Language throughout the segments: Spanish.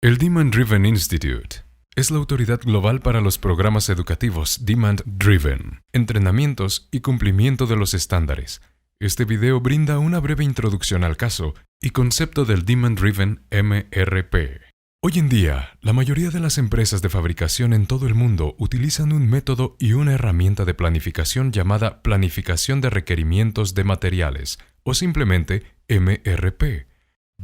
El Demand Driven Institute es la autoridad global para los programas educativos Demand Driven, entrenamientos y cumplimiento de los estándares. Este video brinda una breve introducción al caso y concepto del Demand Driven MRP. Hoy en día, la mayoría de las empresas de fabricación en todo el mundo utilizan un método y una herramienta de planificación llamada Planificación de Requerimientos de Materiales, o simplemente MRP.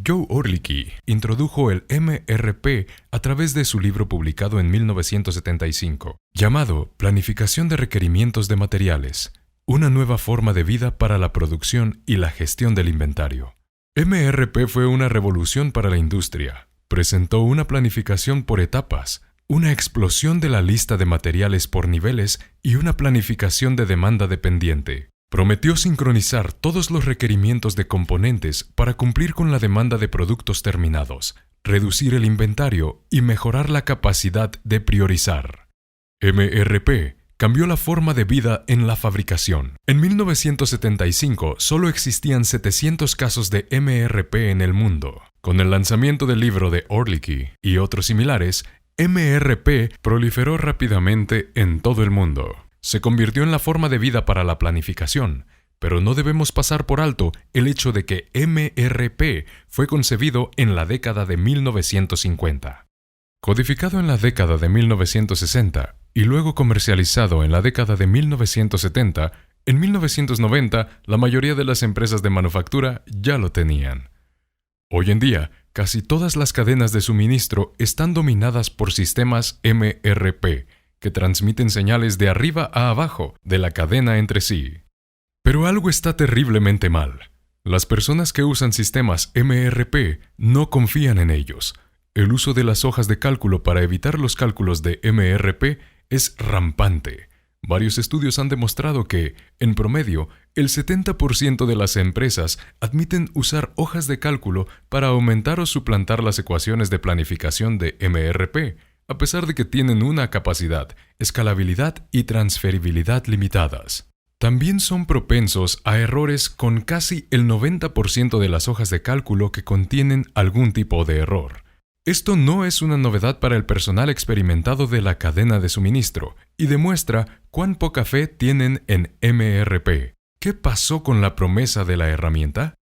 Joe Orlicky introdujo el MRP a través de su libro publicado en 1975, llamado Planificación de Requerimientos de Materiales, una nueva forma de vida para la producción y la gestión del inventario. MRP fue una revolución para la industria. Presentó una planificación por etapas, una explosión de la lista de materiales por niveles y una planificación de demanda dependiente. Prometió sincronizar todos los requerimientos de componentes para cumplir con la demanda de productos terminados, reducir el inventario y mejorar la capacidad de priorizar. MRP cambió la forma de vida en la fabricación. En 1975 solo existían 700 casos de MRP en el mundo. Con el lanzamiento del libro de Orlicky y otros similares, MRP proliferó rápidamente en todo el mundo. Se convirtió en la forma de vida para la planificación, pero no debemos pasar por alto el hecho de que MRP fue concebido en la década de 1950. Codificado en la década de 1960 y luego comercializado en la década de 1970, en 1990 la mayoría de las empresas de manufactura ya lo tenían. Hoy en día, casi todas las cadenas de suministro están dominadas por sistemas MRP, que transmiten señales de arriba a abajo de la cadena entre sí. Pero algo está terriblemente mal. Las personas que usan sistemas MRP no confían en ellos. El uso de las hojas de cálculo para evitar los cálculos de MRP es rampante. Varios estudios han demostrado que, en promedio, el 70% de las empresas admiten usar hojas de cálculo para aumentar o suplantar las ecuaciones de planificación de MRP, a pesar de que tienen una capacidad, escalabilidad y transferibilidad limitadas. También son propensos a errores con casi el 90% de las hojas de cálculo que contienen algún tipo de error. Esto no es una novedad para el personal experimentado de la cadena de suministro y demuestra cuán poca fe tienen en MRP. ¿Qué pasó con la promesa de la herramienta?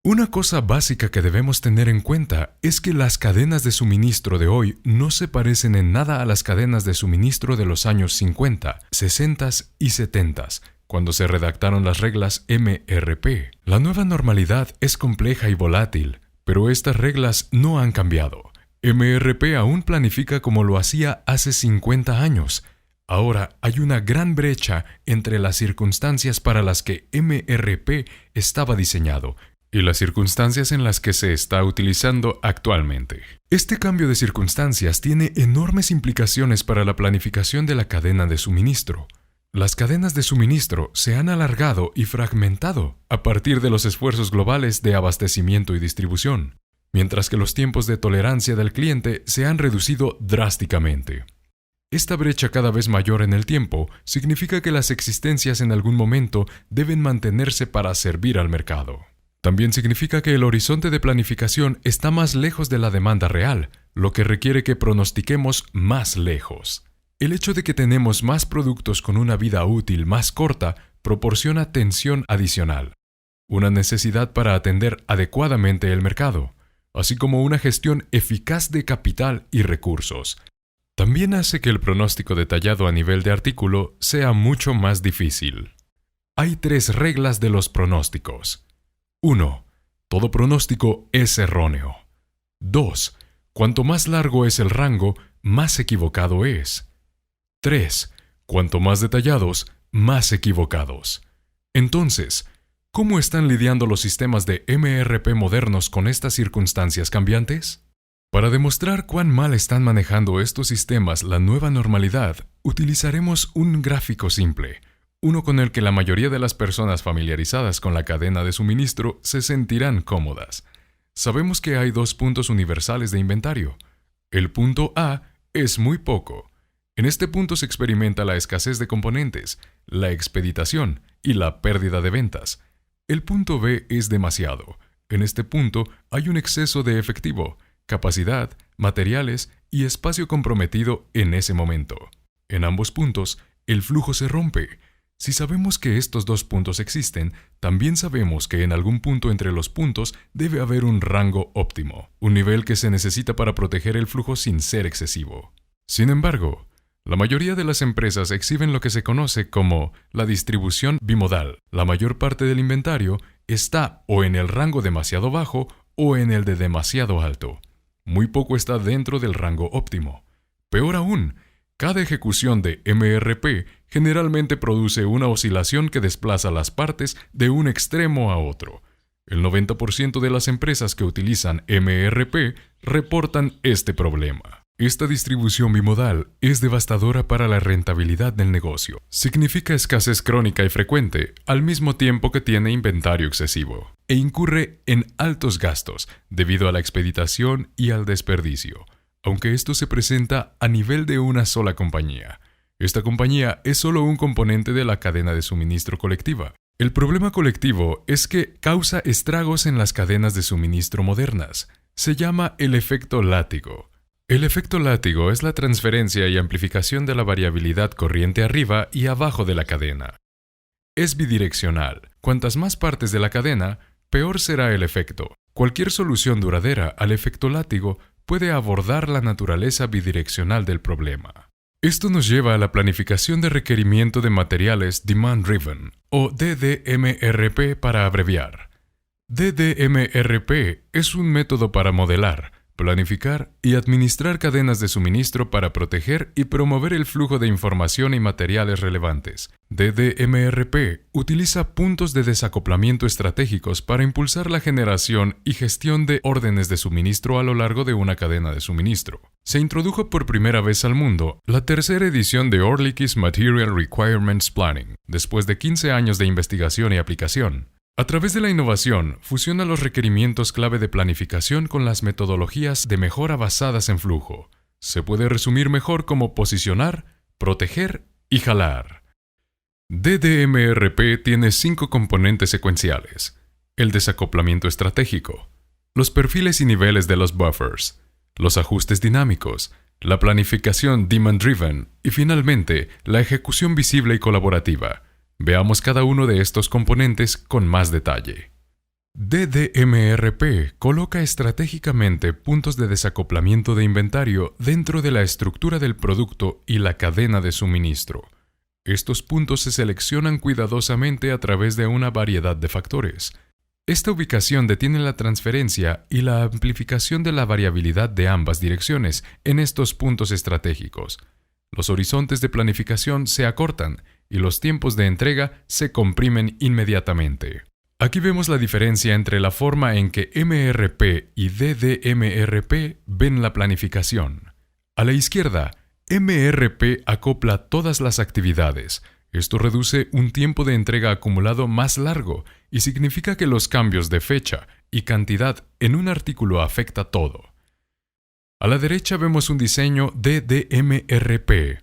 Una cosa básica que debemos tener en cuenta es que las cadenas de suministro de hoy no se parecen en nada a las cadenas de suministro de los años 50, 60 y 70, cuando se redactaron las reglas MRP. La nueva normalidad es compleja y volátil, pero estas reglas no han cambiado. MRP aún planifica como lo hacía hace 50 años. Ahora hay una gran brecha entre las circunstancias para las que MRP estaba diseñado y las circunstancias en las que se está utilizando actualmente. Este cambio de circunstancias tiene enormes implicaciones para la planificación de la cadena de suministro. Las cadenas de suministro se han alargado y fragmentado a partir de los esfuerzos globales de abastecimiento y distribución, mientras que los tiempos de tolerancia del cliente se han reducido drásticamente. Esta brecha cada vez mayor en el tiempo significa que las existencias en algún momento deben mantenerse para servir al mercado. También significa que el horizonte de planificación está más lejos de la demanda real, lo que requiere que pronostiquemos más lejos. El hecho de que tenemos más productos con una vida útil más corta proporciona tensión adicional, una necesidad para atender adecuadamente el mercado, así como una gestión eficaz de capital y recursos. También hace que el pronóstico detallado a nivel de artículo sea mucho más difícil. Hay 3 reglas de los pronósticos. 1. Todo pronóstico es erróneo. 2. Cuanto más largo es el rango, más equivocado es. 3. Cuanto más detallados, más equivocados. Entonces, ¿cómo están lidiando los sistemas de MRP modernos con estas circunstancias cambiantes? Para demostrar cuán mal están manejando estos sistemas la nueva normalidad, utilizaremos un gráfico simple, uno con el que la mayoría de las personas familiarizadas con la cadena de suministro se sentirán cómodas. Sabemos que hay 2 puntos universales de inventario. El punto A es muy poco. En este punto se experimenta la escasez de componentes, la expeditación y la pérdida de ventas. El punto B es demasiado. En este punto hay un exceso de efectivo, capacidad, materiales y espacio comprometido en ese momento. En ambos puntos, el flujo se rompe. Si sabemos que estos dos puntos existen, también sabemos que en algún punto entre los puntos debe haber un rango óptimo, un nivel que se necesita para proteger el flujo sin ser excesivo. Sin embargo, la mayoría de las empresas exhiben lo que se conoce como la distribución bimodal. La mayor parte del inventario está o en el rango demasiado bajo o en el de demasiado alto. Muy poco está dentro del rango óptimo. Peor aún, cada ejecución de MRP generalmente produce una oscilación que desplaza las partes de un extremo a otro. El 90% de las empresas que utilizan MRP reportan este problema. Esta distribución bimodal es devastadora para la rentabilidad del negocio. Significa escasez crónica y frecuente, al mismo tiempo que tiene inventario excesivo, e incurre en altos gastos debido a la expeditación y al desperdicio. Aunque esto se presenta a nivel de una sola compañía. Esta compañía es solo un componente de la cadena de suministro colectiva. El problema colectivo es que causa estragos en las cadenas de suministro modernas. Se llama el efecto látigo. El efecto látigo es la transferencia y amplificación de la variabilidad corriente arriba y abajo de la cadena. Es bidireccional. Cuantas más partes de la cadena, peor será el efecto. Cualquier solución duradera al efecto látigo puede abordar la naturaleza bidireccional del problema. Esto nos lleva a la planificación de requerimiento de materiales Demand Driven, o DDMRP para abreviar. DDMRP es un método para modelar, planificar y administrar cadenas de suministro para proteger y promover el flujo de información y materiales relevantes. DDMRP utiliza puntos de desacoplamiento estratégicos para impulsar la generación y gestión de órdenes de suministro a lo largo de una cadena de suministro. Se introdujo por primera vez al mundo la tercera edición de Orlik's Material Requirements Planning, después de 15 años de investigación y aplicación. A través de la innovación, fusiona los requerimientos clave de planificación con las metodologías de mejora basadas en flujo. Se puede resumir mejor como posicionar, proteger y jalar. DDMRP tiene 5 componentes secuenciales: el desacoplamiento estratégico, los perfiles y niveles de los buffers, los ajustes dinámicos, la planificación demand-driven y finalmente la ejecución visible y colaborativa. Veamos cada uno de estos componentes con más detalle. DDMRP coloca estratégicamente puntos de desacoplamiento de inventario dentro de la estructura del producto y la cadena de suministro. Estos puntos se seleccionan cuidadosamente a través de una variedad de factores. Esta ubicación detiene la transferencia y la amplificación de la variabilidad de ambas direcciones en estos puntos estratégicos. Los horizontes de planificación se acortan y los tiempos de entrega se comprimen inmediatamente. Aquí vemos la diferencia entre la forma en que MRP y DDMRP ven la planificación. A la izquierda, MRP acopla todas las actividades. Esto reduce un tiempo de entrega acumulado más largo y significa que los cambios de fecha y cantidad en un artículo afecta todo. A la derecha vemos un diseño DDMRP.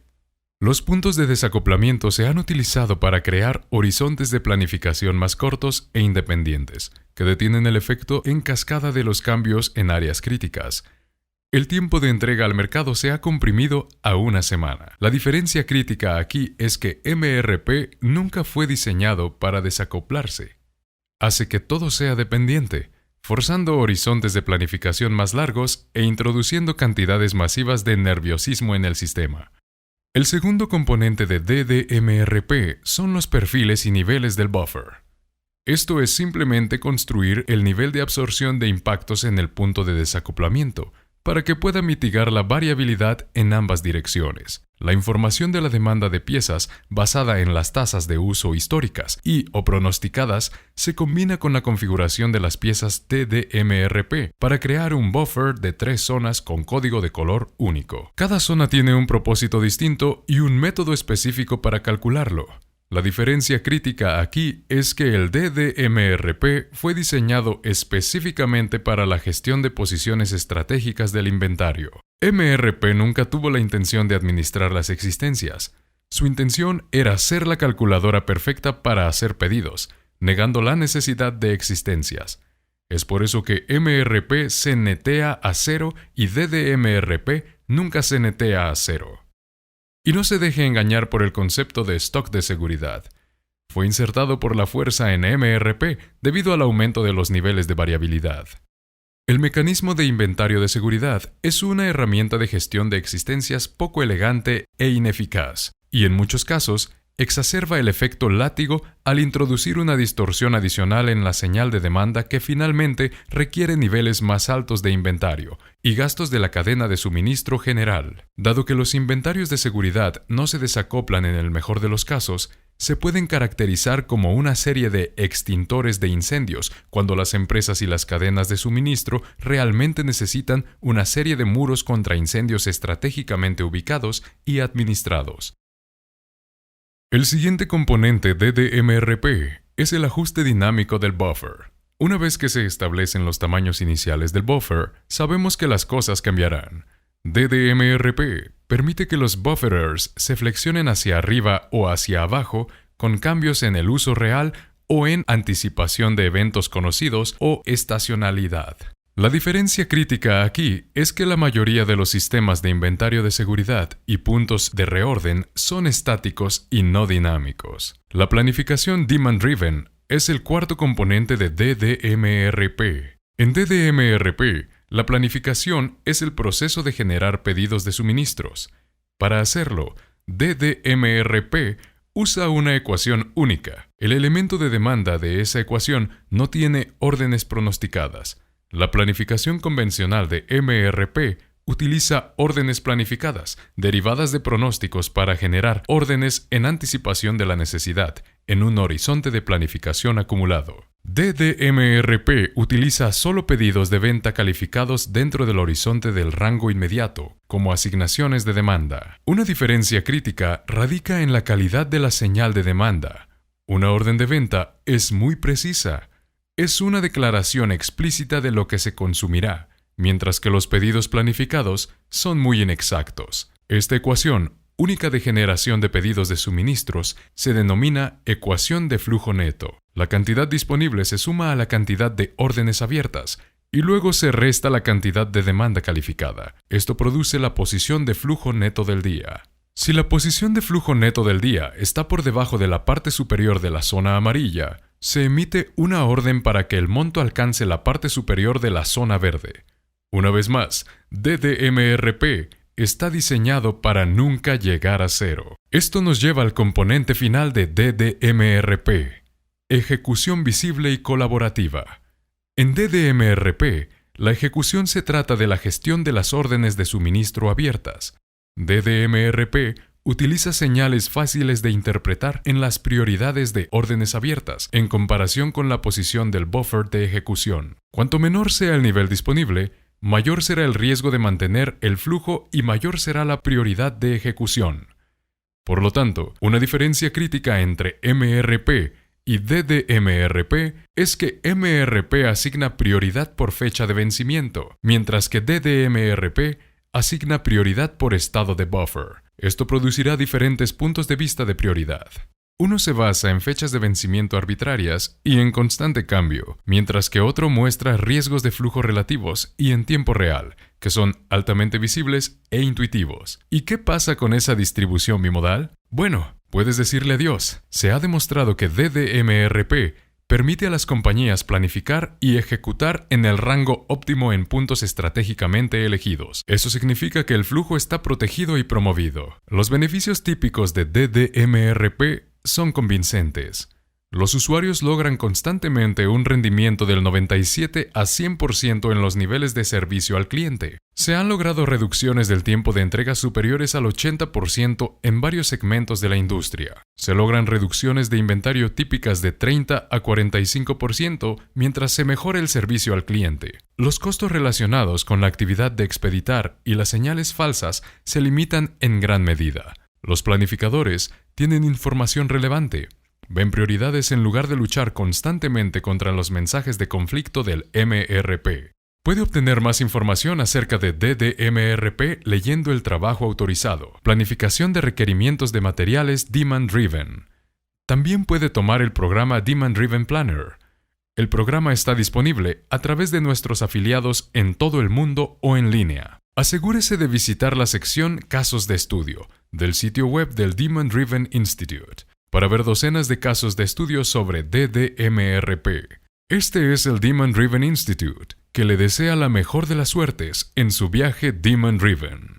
Los puntos de desacoplamiento se han utilizado para crear horizontes de planificación más cortos e independientes, que detienen el efecto en cascada de los cambios en áreas críticas. El tiempo de entrega al mercado se ha comprimido a una semana. La diferencia crítica aquí es que MRP nunca fue diseñado para desacoplarse. Hace que todo sea dependiente, forzando horizontes de planificación más largos e introduciendo cantidades masivas de nerviosismo en el sistema. El segundo componente de DDMRP son los perfiles y niveles del buffer. Esto es simplemente construir el nivel de absorción de impactos en el punto de desacoplamiento, para que pueda mitigar la variabilidad en ambas direcciones. La información de la demanda de piezas basada en las tasas de uso históricas o pronosticadas se combina con la configuración de las piezas DDMRP para crear un buffer de 3 zonas con código de color único. Cada zona tiene un propósito distinto y un método específico para calcularlo. La diferencia crítica aquí es que el DDMRP fue diseñado específicamente para la gestión de posiciones estratégicas del inventario. MRP nunca tuvo la intención de administrar las existencias. Su intención era ser la calculadora perfecta para hacer pedidos, negando la necesidad de existencias. Es por eso que MRP se netea a cero y DDMRP nunca se netea a cero. Y no se deje engañar por el concepto de stock de seguridad. Fue insertado por la fuerza en MRP debido al aumento de los niveles de variabilidad. El mecanismo de inventario de seguridad es una herramienta de gestión de existencias poco elegante e ineficaz, y en muchos casos exacerba el efecto látigo al introducir una distorsión adicional en la señal de demanda que finalmente requiere niveles más altos de inventario y gastos de la cadena de suministro general. Dado que los inventarios de seguridad no se desacoplan en el mejor de los casos, se pueden caracterizar como una serie de extintores de incendios cuando las empresas y las cadenas de suministro realmente necesitan una serie de muros contra incendios estratégicamente ubicados y administrados. El siguiente componente de DDMRP es el ajuste dinámico del buffer. Una vez que se establecen los tamaños iniciales del buffer, sabemos que las cosas cambiarán. DDMRP permite que los bufferers se flexionen hacia arriba o hacia abajo con cambios en el uso real o en anticipación de eventos conocidos o estacionalidad. La diferencia crítica aquí es que la mayoría de los sistemas de inventario de seguridad y puntos de reorden son estáticos y no dinámicos. La planificación Demand Driven es el cuarto componente de DDMRP. En DDMRP, la planificación es el proceso de generar pedidos de suministros. Para hacerlo, DDMRP usa una ecuación única. El elemento de demanda de esa ecuación no tiene órdenes pronosticadas. La planificación convencional de MRP utiliza órdenes planificadas, derivadas de pronósticos para generar órdenes en anticipación de la necesidad, en un horizonte de planificación acumulado. DDMRP utiliza solo pedidos de venta calificados dentro del horizonte del rango inmediato, como asignaciones de demanda. Una diferencia crítica radica en la calidad de la señal de demanda. Una orden de venta es muy precisa. Es una declaración explícita de lo que se consumirá, mientras que los pedidos planificados son muy inexactos. Esta ecuación, única de generación de pedidos de suministros, se denomina ecuación de flujo neto. La cantidad disponible se suma a la cantidad de órdenes abiertas, y luego se resta la cantidad de demanda calificada. Esto produce la posición de flujo neto del día. Si la posición de flujo neto del día está por debajo de la parte superior de la zona amarilla, se emite una orden para que el monto alcance la parte superior de la zona verde. Una vez más, DDMRP está diseñado para nunca llegar a cero. Esto nos lleva al componente final de DDMRP, ejecución visible y colaborativa. En DDMRP, la ejecución se trata de la gestión de las órdenes de suministro abiertas. DDMRP utiliza señales fáciles de interpretar en las prioridades de órdenes abiertas en comparación con la posición del buffer de ejecución. Cuanto menor sea el nivel disponible, mayor será el riesgo de mantener el flujo y mayor será la prioridad de ejecución. Por lo tanto, una diferencia crítica entre MRP y DDMRP es que MRP asigna prioridad por fecha de vencimiento, mientras que DDMRP asigna prioridad por estado de buffer. Esto producirá diferentes puntos de vista de prioridad. Uno se basa en fechas de vencimiento arbitrarias y en constante cambio, mientras que otro muestra riesgos de flujo relativos y en tiempo real, que son altamente visibles e intuitivos. ¿Y qué pasa con esa distribución bimodal? Bueno, puedes decirle adiós. Se ha demostrado que DDMRP permite a las compañías planificar y ejecutar en el rango óptimo en puntos estratégicamente elegidos. Eso significa que el flujo está protegido y promovido. Los beneficios típicos de DDMRP son convincentes. Los usuarios logran constantemente un rendimiento del 97 a 100% en los niveles de servicio al cliente. Se han logrado reducciones del tiempo de entrega superiores al 80% en varios segmentos de la industria. Se logran reducciones de inventario típicas de 30 a 45% mientras se mejora el servicio al cliente. Los costos relacionados con la actividad de expeditar y las señales falsas se limitan en gran medida. Los planificadores tienen información relevante. Ven prioridades en lugar de luchar constantemente contra los mensajes de conflicto del MRP. Puede obtener más información acerca de DDMRP leyendo el trabajo autorizado, Planificación de requerimientos de materiales Demand Driven. También puede tomar el programa Demand Driven Planner. El programa está disponible a través de nuestros afiliados en todo el mundo o en línea. Asegúrese de visitar la sección Casos de Estudio del sitio web del Demon Driven Institute para ver docenas de casos de estudio sobre DDMRP. Este es el Demon Driven Institute, que le desea la mejor de las suertes en su viaje Demon Driven.